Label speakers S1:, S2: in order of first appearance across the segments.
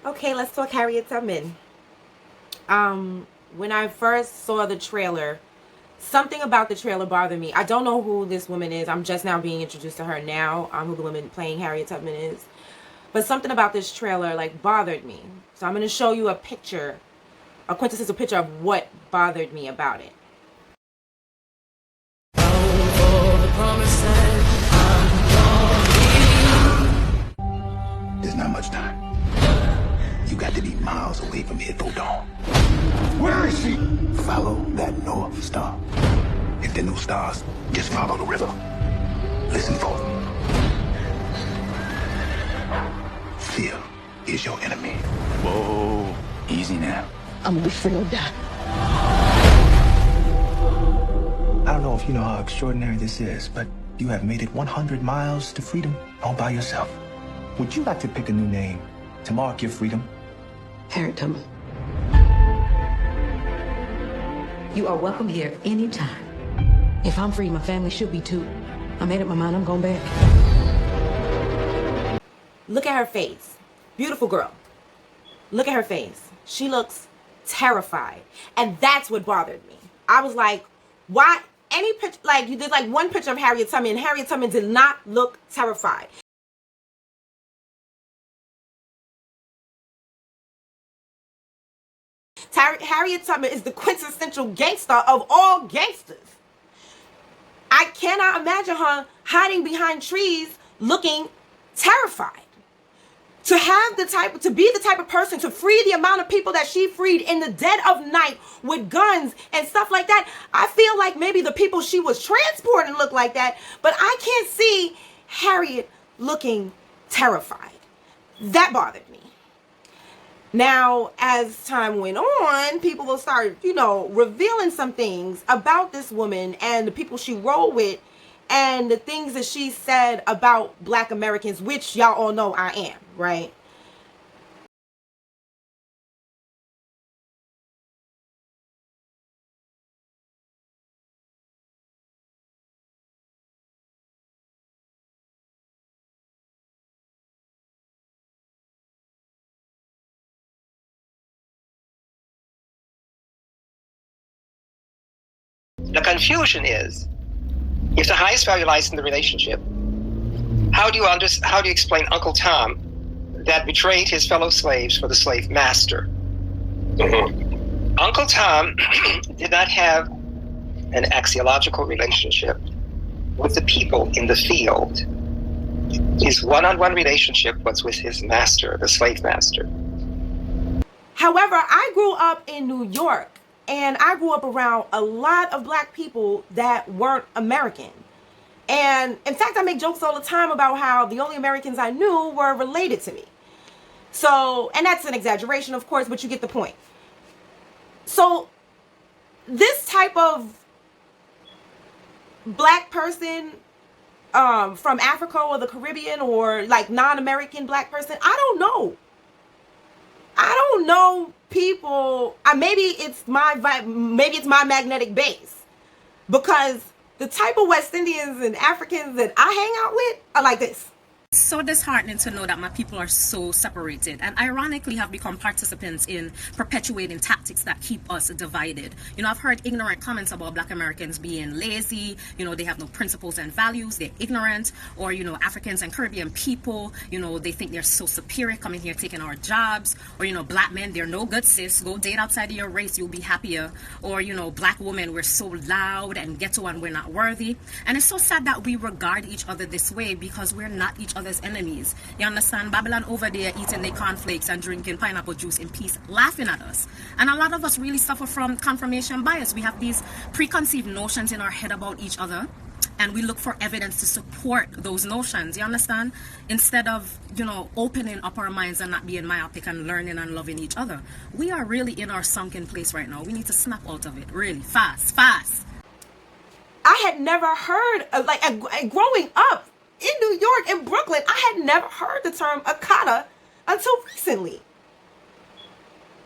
S1: Okay, let's talk Harriet Tubman. When I first saw the trailer, something about the trailer bothered me. I don't know who this woman is. I'm just now being introduced to her now, who the woman playing Harriet Tubman is. But something about this trailer, like, bothered me. So I'm going to show you a picture, a quintessential picture of what bothered me about it.
S2: There's not much time. You got to be miles away from here till dawn. Where is she? Follow that North Star. If there are no stars, just follow the river. Listen for them. Fear is your enemy. Whoa, easy now.
S3: I'm gonna be free or die.
S2: I don't know if you know how extraordinary this is, but you have made it 100 miles to freedom all by yourself. Would you like to pick a new name to mark your freedom?
S3: Harriet Tubman. You are welcome here anytime. If I'm free, my family should be too. I made up my mind, I'm going back.
S1: Look at her face. Beautiful girl. Look at her face. She looks terrified. And that's what bothered me. I was like, why? Any picture, like, you did like one picture of Harriet Tubman, and Harriet Tubman did not look terrified. Harriet Tubman is the quintessential gangster of all gangsters. I cannot imagine her hiding behind trees looking terrified. To be the type of person to free the amount of people that she freed in the dead of night with guns and stuff like that, I feel like maybe the people she was transporting look like that, but I can't see Harriet looking terrified. That bothered me. Now, as time went on, people will start, revealing some things about this woman and the people she rolled with and the things that she said about Black Americans, which y'all all know I am, right?
S4: The confusion is, if the highest value lies in the relationship, how do you explain Uncle Tom that betrayed his fellow slaves for the slave master? Mm-hmm. Uncle Tom did not have an axiological relationship with the people in the field. His one-on-one relationship was with his master, the slave master.
S1: However, I grew up in New York, and I grew up around a lot of Black people that weren't American. And in fact, I make jokes all the time about how the only Americans I knew were related to me. So, and that's an exaggeration, of course, but you get the point. So, this type of Black person from Africa or the Caribbean, or like non-American Black person, I don't know. I don't know people. Maybe it's my magnetic base, because the type of West Indians and Africans that I hang out with are like this.
S5: So disheartening to know that my people are so separated and ironically have become participants in perpetuating tactics that keep us divided. I've heard ignorant comments about Black Americans being lazy, they have no principles and values, they're ignorant, or Africans and Caribbean people, they think they're so superior coming here taking our jobs, or Black men, they're no good, sis, go date outside of your race, you'll be happier, or Black women, we're so loud and ghetto and we're not worthy. And it's so sad that we regard each other this way, because we're not each other's enemies. You understand? Babylon over there eating their cornflakes and drinking pineapple juice in peace, laughing at us. And a lot of us really suffer from confirmation bias. We have these preconceived notions in our head about each other, and we look for evidence to support those notions. You understand? Instead of, opening up our minds and not being myopic and learning and loving each other. We are really in our sunken place right now. We need to snap out of it really fast.
S1: I had never heard of, growing up in New York, in Brooklyn, I had never heard the term Akata until recently.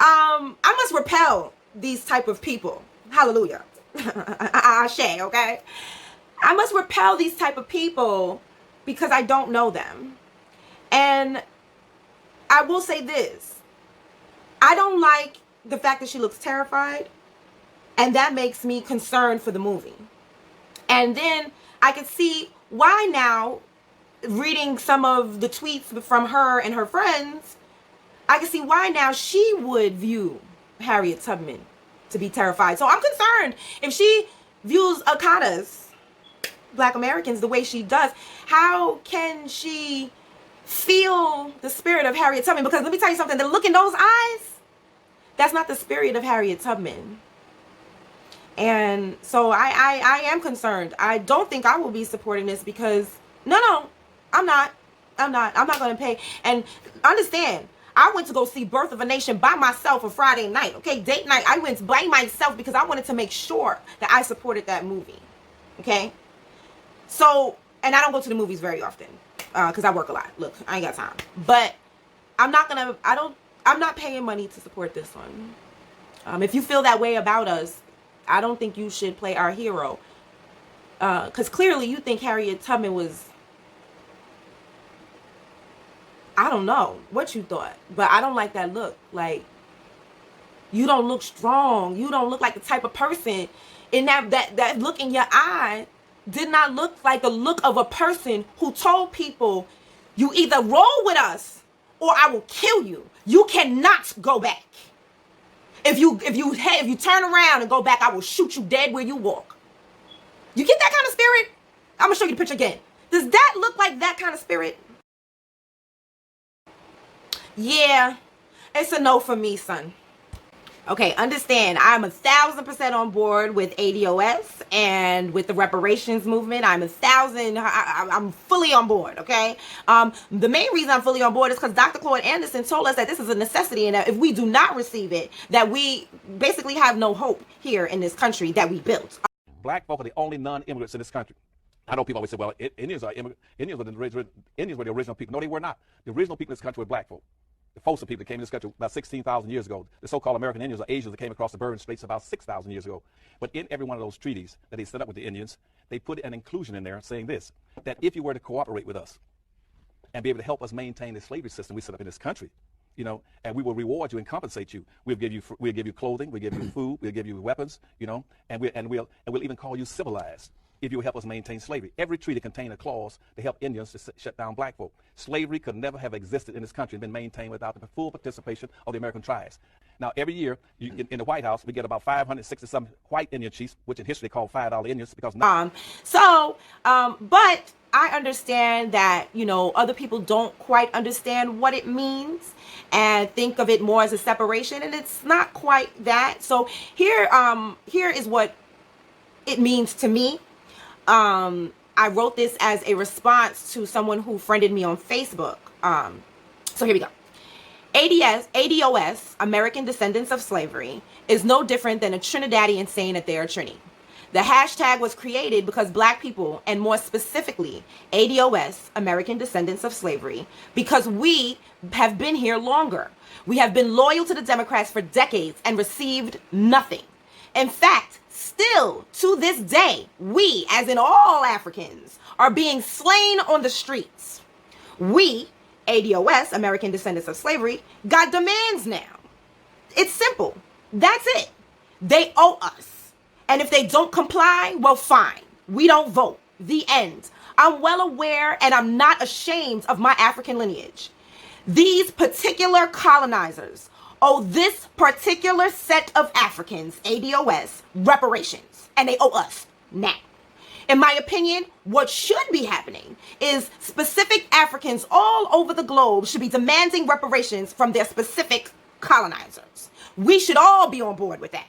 S1: I must repel these type of people. Hallelujah. Ashe, okay? I must repel these type of people because I don't know them. And I will say this. I don't like the fact that she looks terrified, and that makes me concerned for the movie. And then I could see why now, reading some of the tweets from her and her friends, I can see why now she would view Harriet Tubman to be terrified. So I'm concerned if she views Akatas, Black Americans, the way she does. How can she feel the spirit of Harriet Tubman? Because let me tell you something, the look in those eyes, that's not the spirit of Harriet Tubman. And so I am concerned. I don't think I will be supporting this because, no, I'm not going to pay. And understand, I went to go see Birth of a Nation by myself on Friday night, okay, date night. I went by myself because I wanted to make sure that I supported that movie, okay? So, and I don't go to the movies very often because I work a lot. Look, I ain't got time. But I'm not paying money to support this one. If you feel that way about us, I don't think you should play our hero. Because clearly you think Harriet Tubman was, I don't know what you thought, but I don't like that look. Like, you don't look strong. You don't look like the type of person, in that look in your eye did not look like the look of a person who told people, you either roll with us or I will kill you. You cannot go back. If you turn around and go back, I will shoot you dead where you walk. You get that kind of spirit? I'm gonna show you the picture again. Does that look like that kind of spirit? Yeah, it's a no for me, son. Okay, understand, I'm 1,000% on board with ADOS and with the reparations movement. I'm fully on board, okay? The main reason I'm fully on board is because Dr. Claude Anderson told us that this is a necessity and that if we do not receive it, that we basically have no hope here in this country that we built.
S6: Black folk are the only non-immigrants in this country. I know people always say, well, Indians are immigrants. Indians were the original people. No, they were not. The original people in this country were black folk. The Fossa people that came to this country about 16,000 years ago. The so-called American Indians or Asians that came across the Bering Straits about 6,000 years ago. But in every one of those treaties that they set up with the Indians, they put an inclusion in there saying this, that if you were to cooperate with us and be able to help us maintain the slavery system we set up in this country, you know, and we will reward you and compensate you. We'll give you clothing, we'll give you food, we'll give you weapons, you know, and we'll even call you civilized if you will help us maintain slavery. Every treaty contained a clause to help Indians to shut down black folk. Slavery could never have existed in this country and been maintained without the full participation of the American tribes. Now, every year in the White House, we get about 560-some white Indian chiefs, which in history they call $5 Indians because
S1: but I understand that, you know, other people don't quite understand what it means and think of it more as a separation, and it's not quite that. So here is what it means to me. I wrote this as a response to someone who friended me on Facebook. So here we go. ADOS, American Descendants of Slavery, is no different than a Trinidadian saying that they are Trini. The hashtag was created because black people, and more specifically, ADOS, American Descendants of Slavery, because we have been here longer. We have been loyal to the Democrats for decades and received nothing. In fact, still to this day, we, as in all Africans, are being slain on the streets. We, ADOS, American Descendants of Slavery, got demands now. It's simple. That's it. They owe us. And if they don't comply, well, fine. We don't vote. The end. I'm well aware and I'm not ashamed of my African lineage. These particular colonizers owe this particular set of Africans, ADOS, reparations. And they owe us now. In my opinion, what should be happening is specific Africans all over the globe should be demanding reparations from their specific colonizers. We should all be on board with that.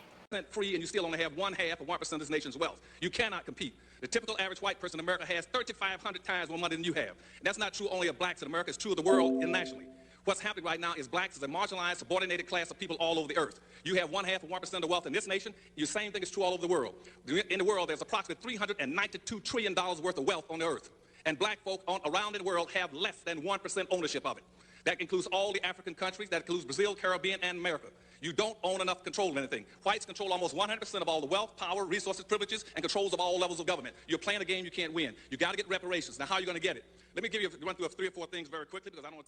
S7: Free, and you still only have 1/2 of 1% of this nation's wealth. You cannot compete. The typical average white person in America has 3,500 times more money than you have. And that's not true only of blacks in America, it's true of the world and nationally. What's happening right now is blacks is a marginalized, subordinated class of people all over the earth. You have 1/2 of 1% of the wealth in this nation. The same thing is true all over the world. In the world, there's approximately $392 trillion worth of wealth on the earth. And black folk around the world have less than 1% ownership of it. That includes all the African countries, that includes Brazil, Caribbean, and America. You don't own enough control of anything. Whites control almost 100% of all the wealth, power, resources, privileges, and controls of all levels of government. You're playing a game you can't win. You got to get reparations. Now, how are you going to get it? Let me run through 3 or 4 things very quickly because I don't want to take